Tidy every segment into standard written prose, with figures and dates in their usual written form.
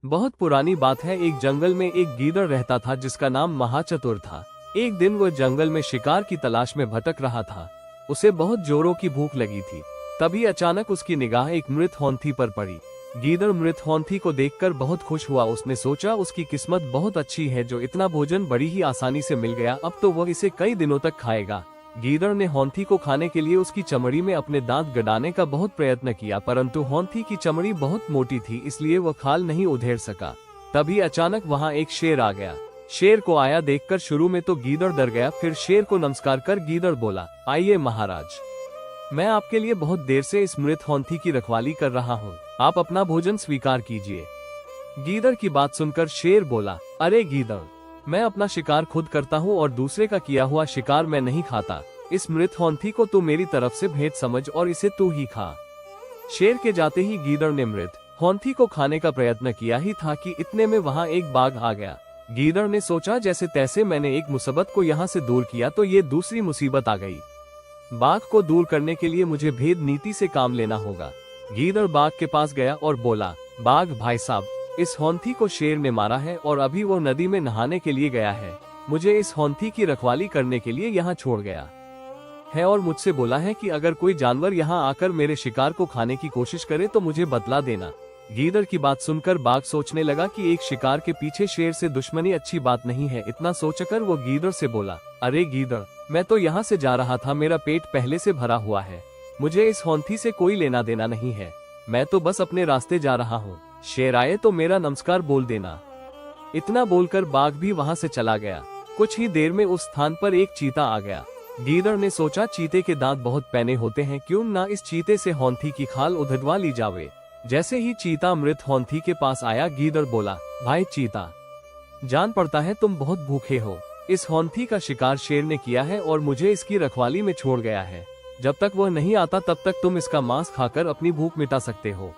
बहुत पुरानी बात है। एक जंगल में एक गीदड़ रहता था जिसका नाम महाचतुर था। एक दिन वह जंगल में शिकार की तलाश में भटक रहा था। उसे बहुत जोरों की भूख लगी थी। तभी अचानक उसकी निगाह एक मृत हाथी पर पड़ी। गीदड़ मृत हाथी को देखकर बहुत खुश हुआ। उसने सोचा उसकी किस्मत बहुत अच्छी है जो इतना भोजन बड़ी ही आसानी से मिल गया, अब तो वह इसे कई दिनों तक खाएगा। गीदड़ ने हाथी को खाने के लिए उसकी चमड़ी में अपने दांत गड़ाने का बहुत प्रयत्न किया, परंतु हाथी की चमड़ी बहुत मोटी थी, इसलिए वह खाल नहीं उधेड़ सका। तभी अचानक वहां एक शेर आ गया। शेर को आया देखकर शुरू में तो गीदड़ डर गया, फिर शेर को नमस्कार कर गीदड़ बोला, आइए महाराज, मैं आपके लिए बहुत देर से इस मृत हाथी की रखवाली कर रहा हूँ, आप अपना भोजन स्वीकार कीजिए। गीदड़ की बात सुनकर शेर बोला, अरे गीदड़, मैं अपना शिकार खुद करता हूँ और दूसरे का किया हुआ शिकार मैं नहीं खाता। इस मृत हाथी को तू मेरी तरफ से भेंट समझ और इसे तू ही खा। शेर के जाते ही गीदड़ ने मृत हाथी को खाने का प्रयत्न किया ही था कि इतने में वहाँ एक बाघ आ गया। गीदड़ ने सोचा जैसे तैसे मैंने एक मुसीबत को यहाँ से दूर किया तो ये दूसरी मुसीबत आ गई। बाघ को दूर करने के लिए मुझे भेद नीति से काम लेना होगा। गीदड़ बाघ के पास गया और बोला, बाघ भाई साहब, इस हाथी को शेर ने मारा है और अभी वो नदी में नहाने के लिए गया है। मुझे इस हाथी की रखवाली करने के लिए यहाँ छोड़ गया है और मुझसे बोला है कि अगर कोई जानवर यहाँ आकर मेरे शिकार को खाने की कोशिश करे तो मुझे बतला देना। गीदड़ की बात सुनकर बाघ सोचने लगा कि एक शिकार के पीछे शेर से दुश्मनी अच्छी बात नहीं है। इतना सोचकर वो गीदड़ से बोला, अरे गीदड़, मैं तो यहाँ से जा रहा था, मेरा पेट पहले से भरा हुआ है, मुझे इस हाथी से कोई लेना देना नहीं है, मैं तो बस अपने रास्ते जा रहा हूँ, शेर आए तो मेरा नमस्कार बोल देना। इतना बोलकर बाघ भी वहाँ से चला गया। कुछ ही देर में उस स्थान पर एक चीता आ गया। गीदड़ ने सोचा चीते के दांत बहुत पैने होते हैं, क्यों ना इस चीते से हाथी की खाल उधड़वा ली जावे। जैसे ही चीता मृत हाथी के पास आया, गीदड़ बोला, भाई चीता, जान पड़ता है तुम बहुत भूखे हो। इस हाथी का शिकार शेर ने किया है और मुझे इसकी रखवाली में छोड़ गया है। जब तक वह नहीं आता तब तक तुम इसका मांस खाकर अपनी भूख मिटा सकते हो।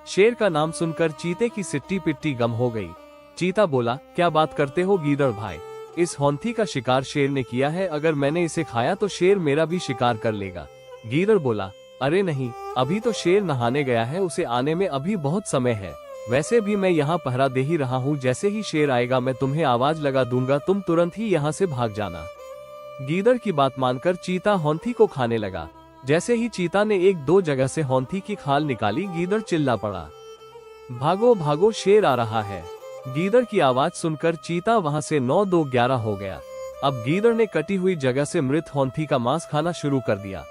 शेर का नाम सुनकर चीते की सिट्टी पिट्टी गम हो गई। चीता बोला, क्या बात करते हो गीदड़ भाई, इस हाथी का शिकार शेर ने किया है, अगर मैंने इसे खाया तो शेर मेरा भी शिकार कर लेगा। गीदड़ बोला, अरे नहीं, अभी तो शेर नहाने गया है, उसे आने में अभी बहुत समय है। वैसे भी मैं यहाँ पहरा दे ही रहा हूँ, जैसे ही शेर आएगा मैं तुम्हें आवाज लगा दूंगा, तुम तुरंत ही यहाँ से भाग जाना। गीदड़ की बात मानकर चीता हाथी को खाने लगा। जैसे ही चीता ने एक दो जगह से हाथी की खाल निकाली, गीदड़ चिल्ला पड़ा, भागो भागो, शेर आ रहा है। गीदड़ की आवाज सुनकर चीता वहां से 9-2-11 हो गया। अब गीदड़ ने कटी हुई जगह से मृत हाथी का मांस खाना शुरू कर दिया।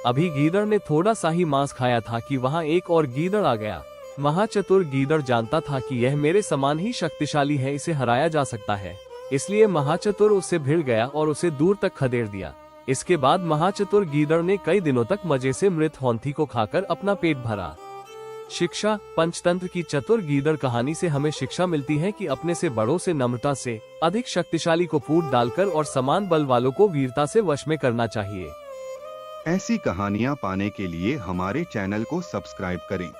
अभी गीदड़ ने थोड़ा सा ही मांस खाया था कि वहां एक और गीदड़ आ गया। महाचतुर गीदड़ जानता था कि यह मेरे समान ही शक्तिशाली है, इसे हराया जा सकता है, इसलिए महाचतुर उससे भिड़ गया और उसे दूर तक खदेड़ दिया। इसके बाद महाचतुर गीदड़ ने कई दिनों तक मजे से मृत हाथी को खाकर अपना पेट भरा। शिक्षा, पंचतंत्र की चतुर गीदड़ कहानी से हमें शिक्षा मिलती है कि अपने से बड़ों से नम्रता से, अधिक शक्तिशाली को फूट डालकर और समान बल वालों को वीरता से वश में करना चाहिए। ऐसी कहानियाँ पाने के लिए हमारे चैनल को सब्सक्राइब करें।